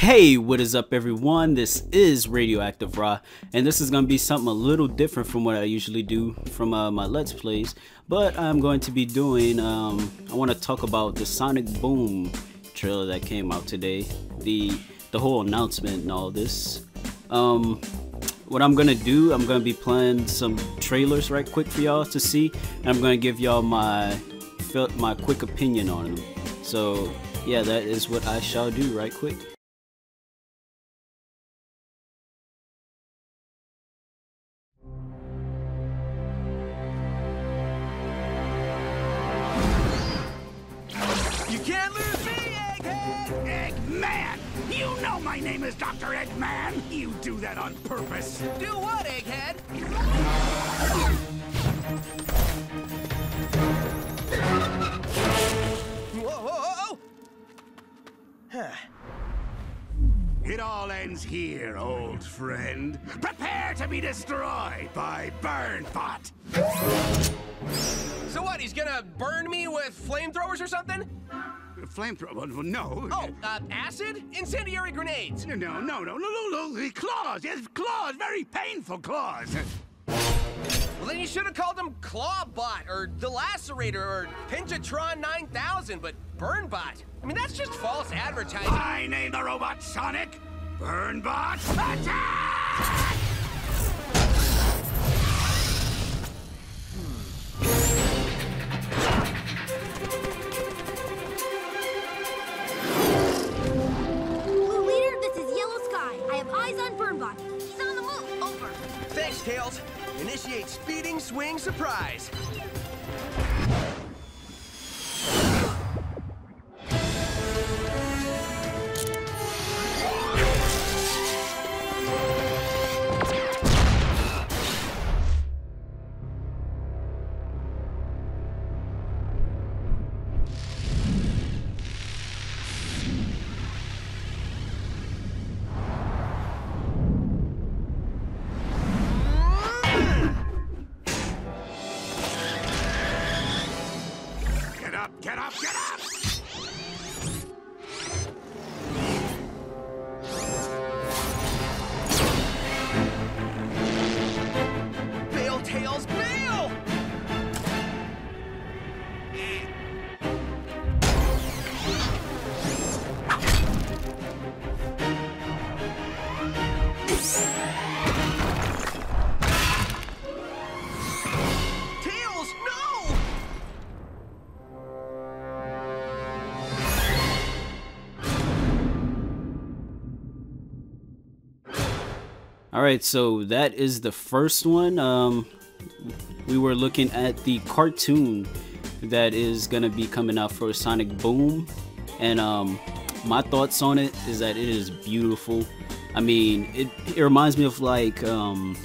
Hey, what is up everyone? This is Radioactive Raw, and this is going to be something a little different from what I usually do from my Let's Plays, but I'm going to be doing, I want to talk about the Sonic Boom trailer that came out today, the whole announcement and all this. What I'm going to do, I'm going to be playing some trailers right quick for y'all to see, and I'm going to give y'all my quick opinion on them. So yeah, that is what I shall do right quick. You can't lose me, Egghead! Eggman! You know my name is Dr. Eggman! You do that on purpose! Do what, Egghead? Whoa! It all ends here, old friend. Prepare to be destroyed by Burnbot! So what, he's gonna burn me with flamethrowers or something? Flamethrower? No. Oh, acid? Incendiary grenades? No. The claws! Yes, claws! Very painful claws! Well, then you should have called him Clawbot, or Delacerator, or Pinjatron 9000, but Burnbot. I mean, that's just false advertising. I name the robot Sonic! Burnbot, attack! Thanks, Tails. Initiate speeding swing surprise. Get up! Bail, Tails, bail! Tails, no! Alright, so that is the first one. We were looking at the cartoon that is gonna be coming out for Sonic Boom, and my thoughts on it is that it is beautiful. I mean, it reminds me of like the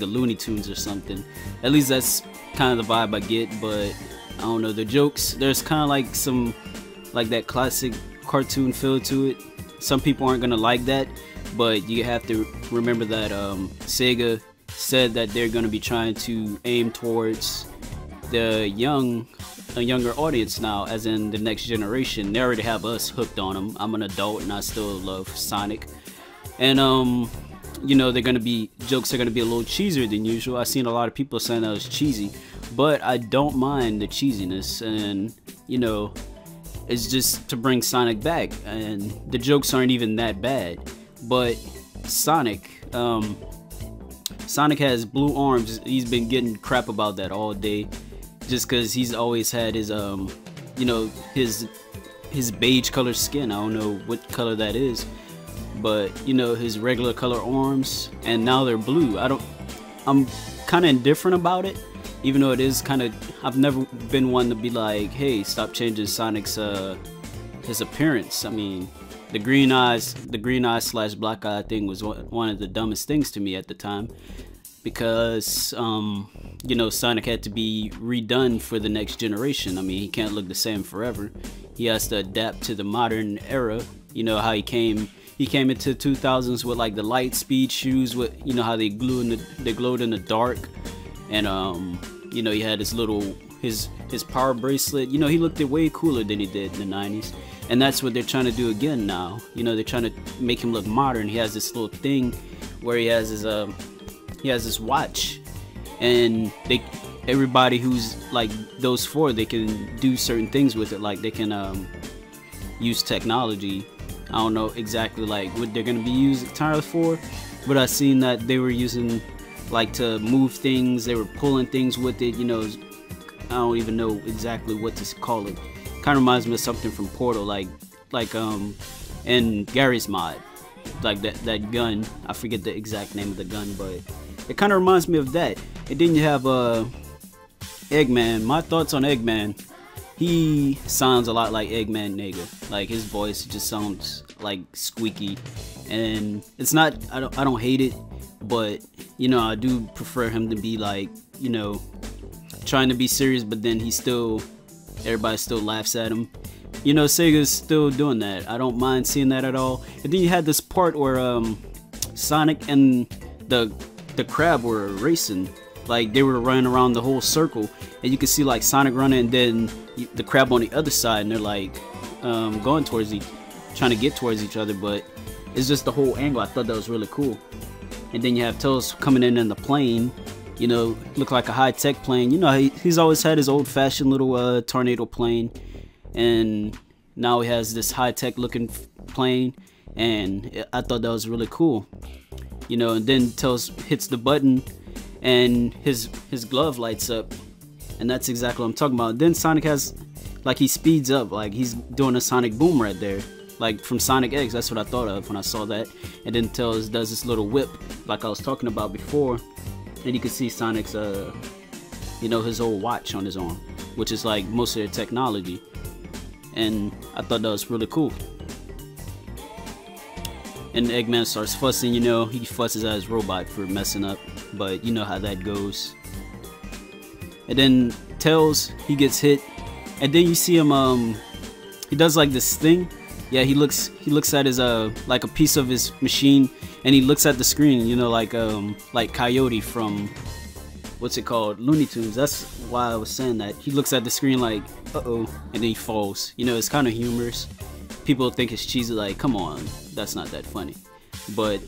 Looney Tunes or something. At least that's kind of the vibe I get, but I don't know, the jokes, there's kind of like some like that classic cartoon feel to it. Some people aren't gonna like that, but you have to remember that Sega said that they're going to be trying to aim towards a younger audience now, as in the next generation. They already have us hooked on them. I'm an adult and I still love Sonic, and you know, jokes are going to be a little cheesier than usual. I've seen a lot of people saying that was cheesy, but I don't mind the cheesiness, and you know, it's just to bring Sonic back, and the jokes aren't even that bad. But Sonic has blue arms. He's been getting crap about that all day, just because he's always had his you know, his beige color skin. I don't know what color that is, but you know, his regular color arms, and now they're blue. I'm kind of indifferent about it, even though it is kind of, I've never been one to be like, hey, stop changing Sonic's his appearance. I mean, the green eyes / black eye thing was one of the dumbest things to me at the time, because you know, Sonic had to be redone for the next generation. I mean, he can't look the same forever. He has to adapt to the modern era. You know how he came into 2000s with like the light speed shoes, with, you know, how they glowed in the dark, and you know, he had his little his power bracelet. You know, he looked way cooler than he did in the 90s. And that's what they're trying to do again now. You know, they're trying to make him look modern. He has this little thing where he has his watch, and everybody who's like those four, they can do certain things with it. Like they can use technology. I don't know exactly like what they're gonna be used entirely for, but I seen that they were using like to move things. They were pulling things with it. You know, I don't even know exactly what to call it. Kind of reminds me of something from Portal, like in Gary's mod, like that gun. I forget the exact name of the gun, but it kind of reminds me of that. And then you have Eggman. My thoughts on Eggman. He sounds a lot like Eggman nigga. Like his voice just sounds like squeaky, and it's not. I don't hate it, but you know, I do prefer him to be like, you know, trying to be serious, but then everybody still laughs at him. You know, Sega's still doing that. I don't mind seeing that at all. And then you had this part where Sonic and the crab were racing. Like they were running around the whole circle, and you could see like Sonic running, and then the crab on the other side, and they're like going towards trying to get towards each other. But it's just the whole angle. I thought that was really cool. And then you have Tails coming in the plane. You know, look like a high-tech plane. You know, he's always had his old-fashioned little tornado plane, and now he has this high-tech looking plane, and I thought that was really cool. You know, and then Tails hits the button, and his glove lights up, and that's exactly what I'm talking about. Then Sonic has, like, he speeds up, like he's doing a Sonic Boom right there, like from Sonic X. That's what I thought of when I saw that. And then Tails does this little whip, like I was talking about before. And you can see Sonic's, you know, his old watch on his arm, which is like most of their technology. And I thought that was really cool. And Eggman starts fussing, you know, he fusses at his robot for messing up, but you know how that goes. And then Tails, he gets hit, and then you see him, he does like this thing. Yeah, he looks at his like a piece of his machine, and he looks at the screen, you know, like Coyote from, what's it called, Looney Tunes. That's why I was saying that. He looks at the screen like, uh-oh, and then he falls. You know, it's kind of humorous. People think it's cheesy, like, come on, that's not that funny. But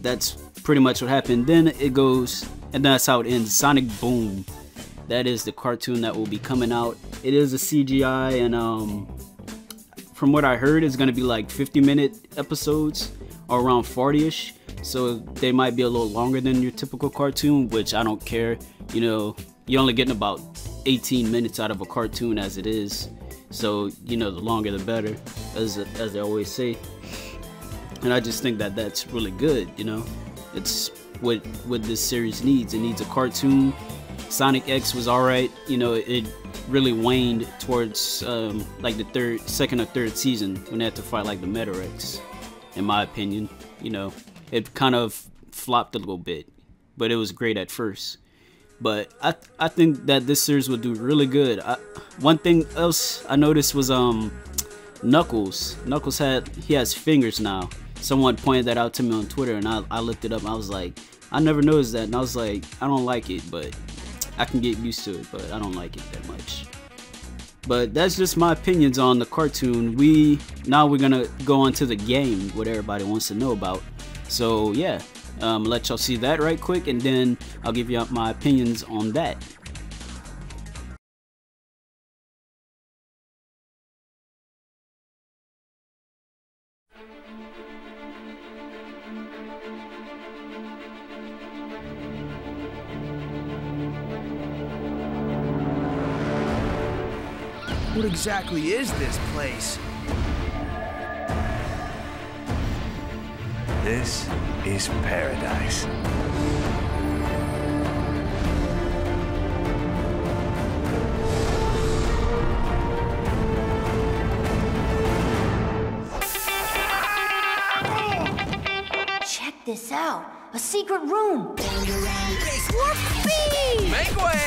that's pretty much what happened. Then it goes, and that's how it ends. Sonic Boom. That is the cartoon that will be coming out. It is a CGI, and from what I heard, it's gonna be like 50-minute episodes, or around 40-ish. So they might be a little longer than your typical cartoon, which I don't care. You know, you're only getting about 18 minutes out of a cartoon as it is. So, you know, the longer the better, as they always say. And I just think that that's really good, you know. It's what this series needs. It needs a cartoon. Sonic X was alright, you know, it really waned towards like the second or third season when they had to fight like the Meta-Rex, in my opinion. You know, it kind of flopped a little bit, but it was great at first. But I think that this series will do really good. One thing else I noticed was Knuckles. Knuckles has fingers now. Someone pointed that out to me on Twitter, and I looked it up, and I was like, I never noticed that, and I was like, I don't like it, but I can get used to it, but I don't like it that much. But that's just my opinions on the cartoon. Now we're gonna go on to the game, what everybody wants to know about. So yeah, let y'all see that right quick, and then I'll give you my opinions on that. What exactly is this place? This is paradise. Check this out. A secret room. Warp speed! Make way!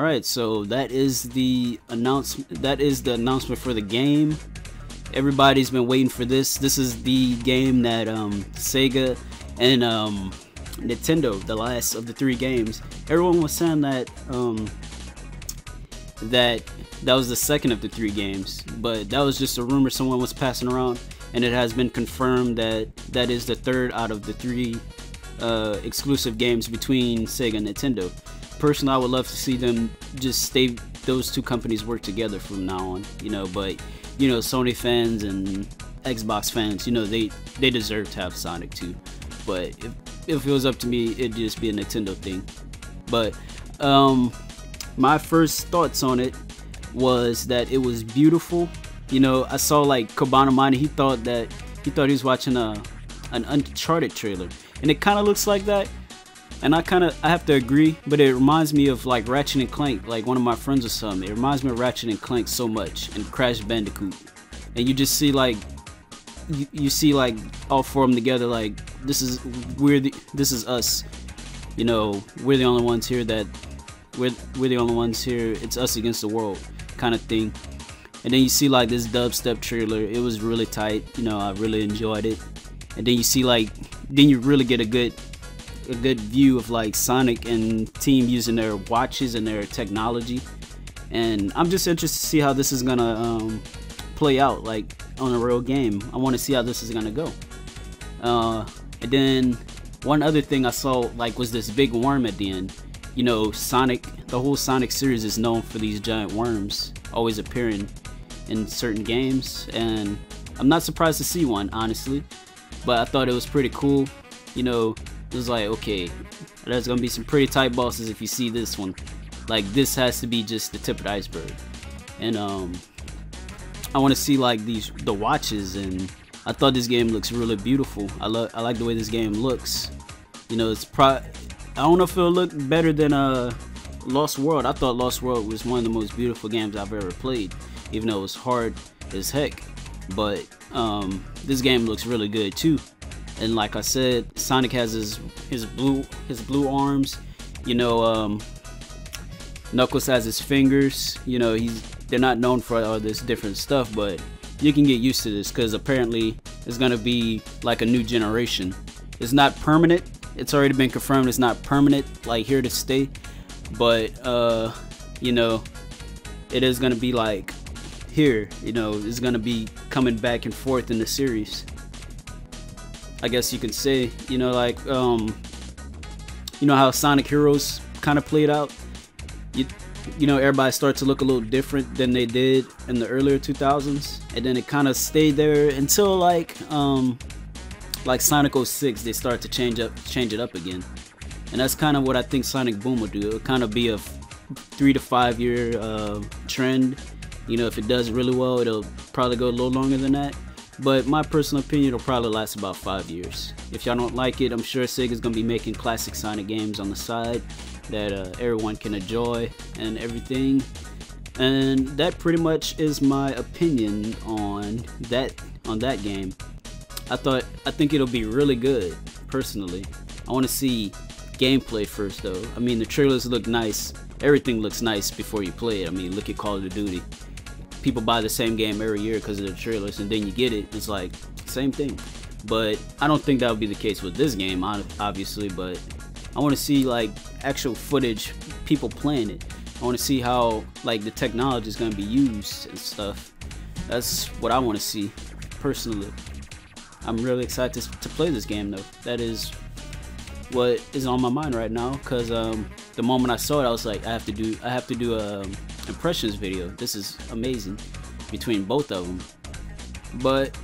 Alright, so that is the announcement for the game. Everybody's been waiting for this. This is the game that Sega and Nintendo, the last of the 3 games. Everyone was saying that that was the second of the 3 games, but that was just a rumor someone was passing around, and it has been confirmed that that is the 3rd out of the 3 exclusive games between Sega and Nintendo. Personally, I would love to see them just stay, those 2 companies work together from now on, you know, but you know, Sony fans and Xbox fans, you know, they deserve to have Sonic too. But if it was up to me, it'd just be a Nintendo thing. But my first thoughts on it was that it was beautiful. You know, I saw like Cobanernani, he thought he was watching an Uncharted trailer, and it kind of looks like that. And I have to agree, but it reminds me of like Ratchet and Clank, like one of my friends or something. It reminds me of Ratchet and Clank so much, and Crash Bandicoot. And you just see like, you see like all 4 of them together, like this is us. You know, we're the only ones here we're the only ones here. It's us against the world, kind of thing. And then you see like this Dubstep trailer. It was really tight. You know, I really enjoyed it. And then you see like, then you really get a good view of like Sonic and team using their watches and their technology. And I'm just interested to see how this is gonna play out like on a real game. I want to see how this is gonna go. And then one other thing I saw like was this big worm at the end. You know, Sonic, the whole Sonic series is known for these giant worms always appearing in certain games, and I'm not surprised to see one, honestly. But I thought it was pretty cool. You know, it was like, okay, there's gonna be some pretty tight bosses if you see this one. Like, this has to be just the tip of the iceberg. And I want to see like the watches, and I thought this game looks really beautiful. I like the way this game looks. You know, I don't know if it'll look better than Lost World. I thought Lost World was one of the most beautiful games I've ever played, even though it was hard as heck. But this game looks really good too. And like I said, Sonic has his blue arms. You know, Knuckles has his fingers. You know, they're not known for all this different stuff, but you can get used to this because apparently it's gonna be like a new generation. It's not permanent. It's already been confirmed it's not permanent, like here to stay. But you know, it is gonna be like here. You know, it's gonna be coming back and forth in the series, I guess you can say. You know, like you know how Sonic Heroes kind of played out. You know, everybody started to look a little different than they did in the earlier 2000s, and then it kind of stayed there until like Sonic 06, they started to change it up again. And that's kind of what I think Sonic Boom will do. It'll kind of be a 3 to 5 year trend. You know, if it does really well, it'll probably go a little longer than that. But my personal opinion, it'll probably last about 5 years. If y'all don't like it, I'm sure Sega's gonna be making classic Sonic games on the side that everyone can enjoy and everything. And that pretty much is my opinion on that game. I think it'll be really good, personally. I want to see gameplay first though. I mean, the trailers look nice. Everything looks nice before you play it. I mean, look at Call of Duty. People buy the same game every year because of the trailers, and then you get it, it's like same thing. But I don't think that would be the case with this game, obviously. But I want to see like actual footage, people playing it. I want to see how like the technology is going to be used and stuff. That's what I want to see personally. I'm really excited to play this game though. That is what is on my mind right now, because the moment I saw it, I was like, I have to do a impressions video. This is amazing between both of them. But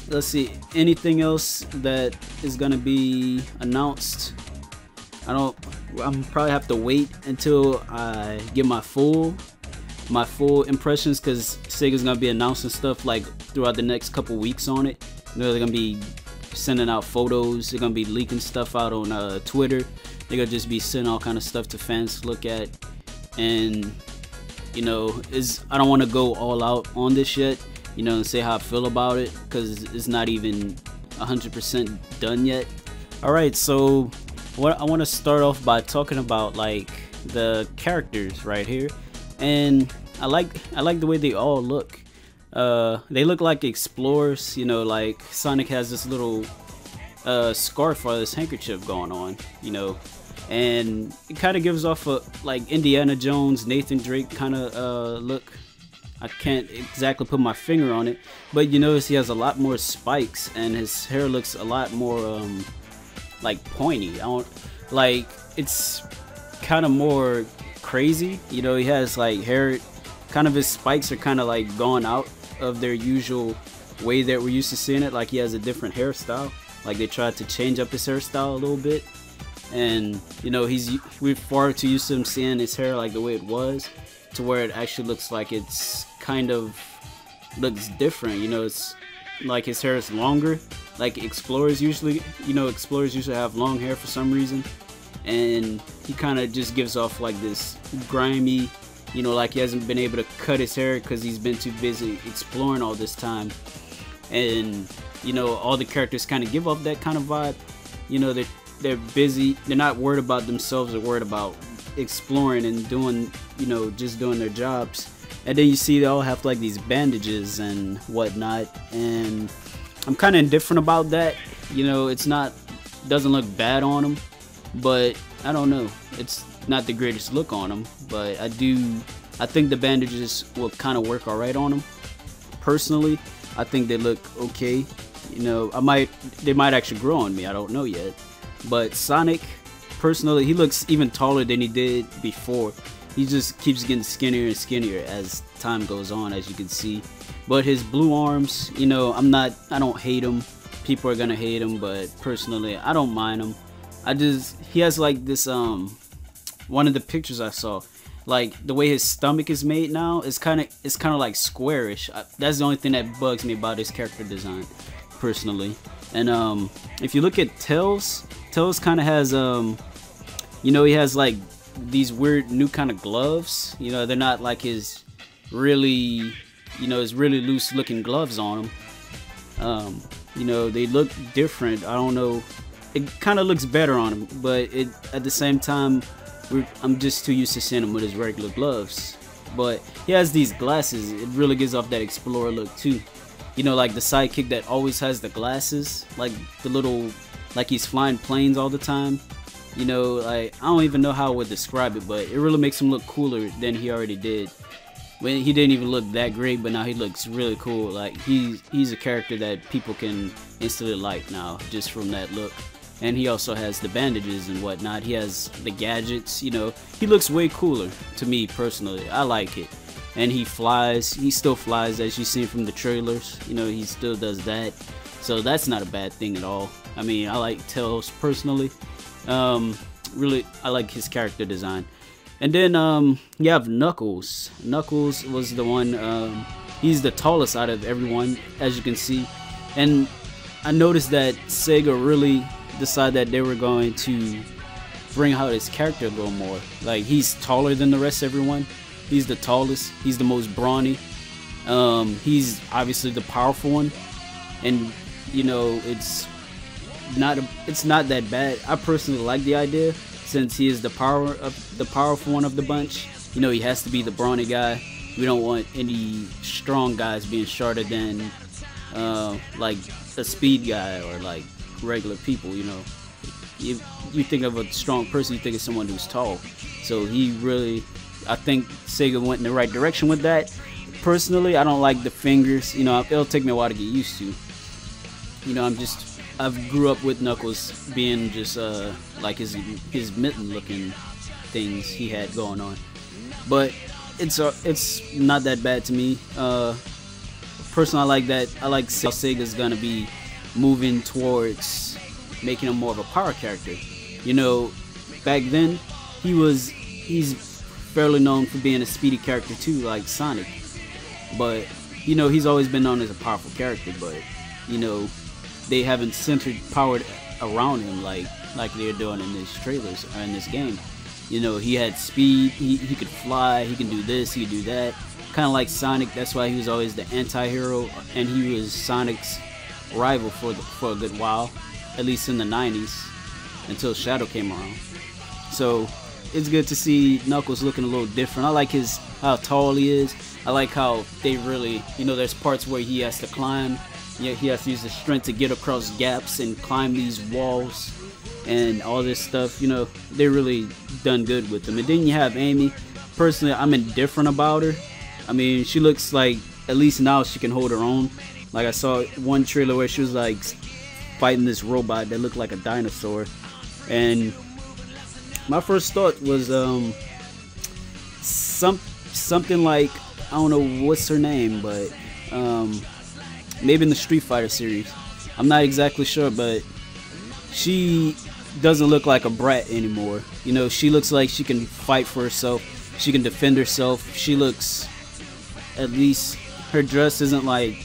let's see, anything else that is gonna be announced? I'm probably have to wait until I get my full impressions, because Sega's gonna be announcing stuff like throughout the next couple weeks on it. You know, they're gonna be sending out photos. They're gonna be leaking stuff out on Twitter. They're gonna just be sending all kind of stuff to fans to look at. And you know, I don't want to go all out on this yet, you know, and say how I feel about it, because it's not even 100% done yet. Alright, so I want to start off by talking about like the characters right here, and I like the way they all look. They look like explorers, you know, like Sonic has this little scarf or this handkerchief going on, you know, and it kind of gives off a like Indiana Jones, Nathan Drake kind of look. I can't exactly put my finger on it, but you notice he has a lot more spikes and his hair looks a lot more like pointy. Like it's kind of more crazy, you know. He has like hair, kind of his spikes are kind of like gone out of their usual way that we're used to seeing it. Like he has a different hairstyle, like they tried to change up his hairstyle a little bit, and you know, we're far too used to him seeing his hair like the way it was, to where it actually looks like it's kind of looks different, you know. It's like his hair is longer, like explorers usually, you know, explorers usually have long hair for some reason, and he kind of just gives off like this grimy, you know, like he hasn't been able to cut his hair because he's been too busy exploring all this time. And you know, all the characters kind of give off that kind of vibe, you know. They're busy, they're not worried about themselves, they're worried about exploring and doing, you know, just doing their jobs. And then you see they all have like these bandages and whatnot, and I'm kind of indifferent about that, you know. It's not, doesn't look bad on them, but I don't know, it's not the greatest look on them, but I think the bandages will kind of work alright on them. Personally, I think they look okay, you know. They might actually grow on me, I don't know yet. But Sonic, personally, he looks even taller than he did before. He just keeps getting skinnier and skinnier as time goes on, as you can see. But his blue arms, you know, I don't hate him. People are gonna hate him, but personally, I don't mind him. He has like this, one of the pictures I saw, like the way his stomach is made now, it's kind of like squarish. That's the only thing that bugs me about his character design, personally. And if you look at Tails kind of has, you know, he has like these weird new kind of gloves, you know. They're not like his really, you know, his really loose looking gloves on him. You know, they look different. I don't know, it kind of looks better on him, but at the same time, I'm just too used to seeing him with his regular gloves. But he has these glasses, it really gives off that explorer look too, you know, like the sidekick that always has the glasses, like the little, like he's flying planes all the time. You know, like, I don't even know how I would describe it, but it really makes him look cooler than he already did. When he didn't even look that great, but now he looks really cool. Like he's a character that people can instantly like now just from that look. And he also has the bandages and whatnot. He has the gadgets, you know. He looks way cooler to me personally. I like it. And he flies. He still flies, as you've seen from the trailers. You know, he still does that. So that's not a bad thing at all. I mean, I like Tails personally. Really, I like his character design. And then you have Knuckles. Knuckles was the one, he's the tallest out of everyone, as you can see. And I noticed that Sega really decided that they were going to bring out his character a little more. Like, he's taller than the rest of everyone. He's the tallest, he's the most brawny. He's obviously the powerful one, and you know, it's not that bad. I personally like the idea, since he is the powerful one of the bunch. You know, he has to be the brawny guy. We don't want any strong guys being shorter than like a speed guy or like regular people. You know, you think of a strong person, you think of someone who's tall. So he really, I think Sega went in the right direction with that. Personally, I don't like the fingers. You know, it'll take me a while to get used to. You know, I've grew up with Knuckles being just like his mitten looking things he had going on. But it's not that bad to me. Personally, I like that. I like how Sega's gonna be moving towards making him more of a power character. You know, back then he's fairly known for being a speedy character too, like Sonic. But you know, he's always been known as a powerful character. But you know, they haven't centered power around him like they're doing in these trailers or in this game. You know, he had speed, he could fly, he can do this, he could do that. Kind of like Sonic. That's why he was always the anti-hero, and he was Sonic's rival for a good while, at least in the 90s, until Shadow came around. So it's good to see Knuckles looking a little different. I like how tall he is. I like how they really, you know, there's parts where he has to climb. Yeah, he has to use his strength to get across gaps and climb these walls and all this stuff. You know, they really done good with them. And then you have Amy. Personally, I'm indifferent about her. I mean, she looks like, at least now she can hold her own. Like I saw one trailer where she was like fighting this robot that looked like a dinosaur. And my first thought was something like, I don't know what's her name, but maybe in the Street Fighter series. I'm not exactly sure, but she doesn't look like a brat anymore. You know, she looks like she can fight for herself. She can defend herself. She looks, at least her dress isn't like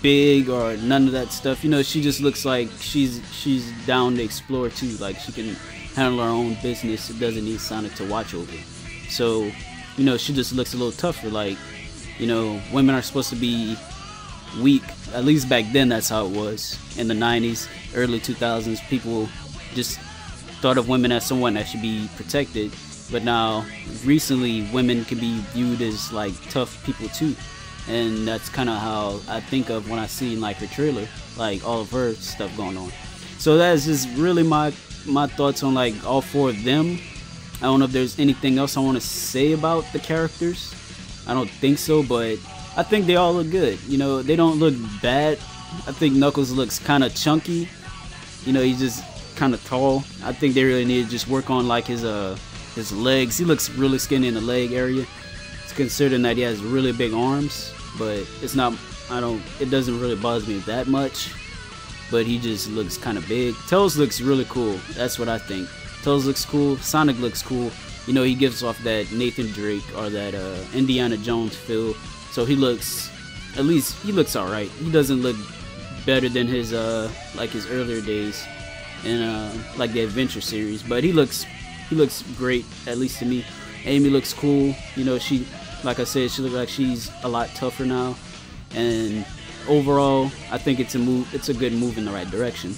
big or none of that stuff. You know, she just looks like she's down to explore too. Like she can handle her own business. It doesn't need Sonic to watch over. So, you know, she just looks a little tougher. Like, you know, women are supposed to be weak. At least back then that's how it was. In the 90s, early 2000s, people just thought of women as someone that should be protected. But now, recently, women can be viewed as like tough people too. And that's kind of how I think of when I see like her trailer, like all of her stuff going on. So that is just really my thoughts on like all four of them. I don't know if there's anything else I want to say about the characters. I don't think so, but I think they all look good. You know, they don't look bad. I think Knuckles looks kind of chunky. You know, he's just kind of tall. I think they really need to just work on like his legs. He looks really skinny in the leg area. It's considering that he has really big arms, but it's not. It doesn't really bother me that much. But he just looks kind of big. Tails looks really cool. That's what I think. Tails looks cool. Sonic looks cool. You know, he gives off that Nathan Drake or that Indiana Jones feel. So he looks, at least he looks alright. He doesn't look better than his like his earlier days in like the Adventure series, but he looks great, at least to me. Amy looks cool. You know, she, like I said, she looks like she's a lot tougher now. And overall, I think it's a good move in the right direction.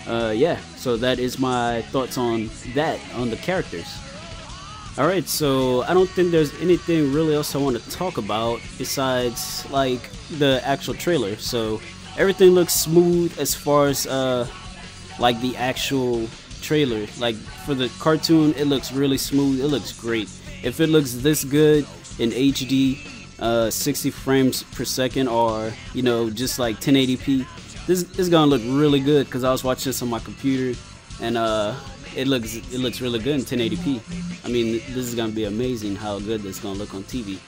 Yeah, so that is my thoughts on the characters. Alright, so I don't think there's anything really else I want to talk about besides like the actual trailer. So everything looks smooth as far as like the actual trailer. Like for the cartoon, it looks really smooth. It looks great. If it looks this good in HD, 60 frames per second, or you know, just like 1080p, this is gonna look really good. Because I was watching this on my computer, and it looks really good in 1080p. I mean, this is gonna be amazing how good this is gonna look on TV.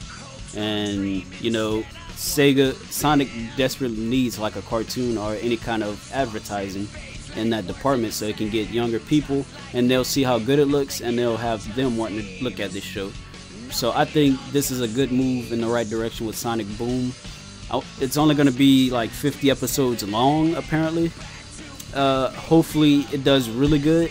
And you know, Sonic desperately needs like a cartoon or any kind of advertising in that department, so it can get younger people, and they'll see how good it looks, and they'll have them wanting to look at this show. So I think this is a good move in the right direction with Sonic Boom. It's only going to be like 50 episodes long, apparently. Hopefully it does really good,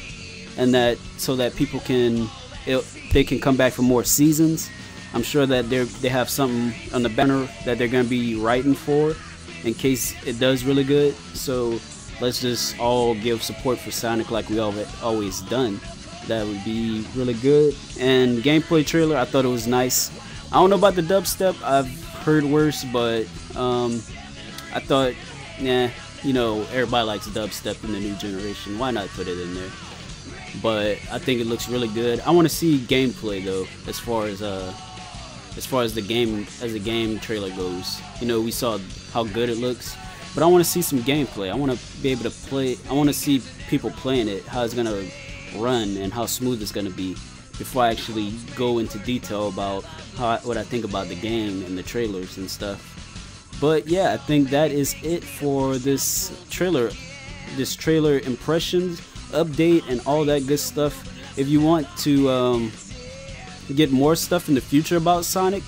and that so that people they can come back for more seasons. I'm sure that they have something on the banner that they're going to be writing for in case it does really good. So let's just all give support for Sonic like we always done. That would be really good. And gameplay trailer, I thought it was nice. I don't know about the dubstep. I've heard worse, but I thought, yeah, you know, everybody likes dubstep in the new generation. Why not put it in there? But I think it looks really good. I want to see gameplay though, as far as the game trailer goes. You know, we saw how good it looks, but I want to see some gameplay. I want to be able to play. I want to see people playing it, how it's gonna run and how smooth it's gonna be, before I actually go into detail about what I think about the game and the trailers and stuff. But yeah, I think that is it for this trailer impressions update and all that good stuff. If you want to get more stuff in the future about Sonic,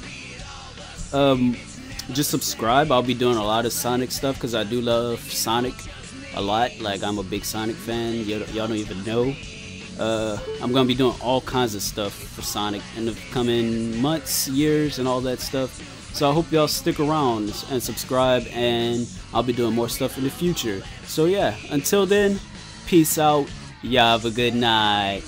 just subscribe. I'll be doing a lot of Sonic stuff because I do love Sonic a lot. Like, I'm a big Sonic fan. Y'all don't even know. I'm gonna be doing all kinds of stuff for Sonic in the coming months, years, and all that stuff. So I hope y'all stick around and subscribe, and I'll be doing more stuff in the future. So yeah, until then, peace out. Y'all have a good night.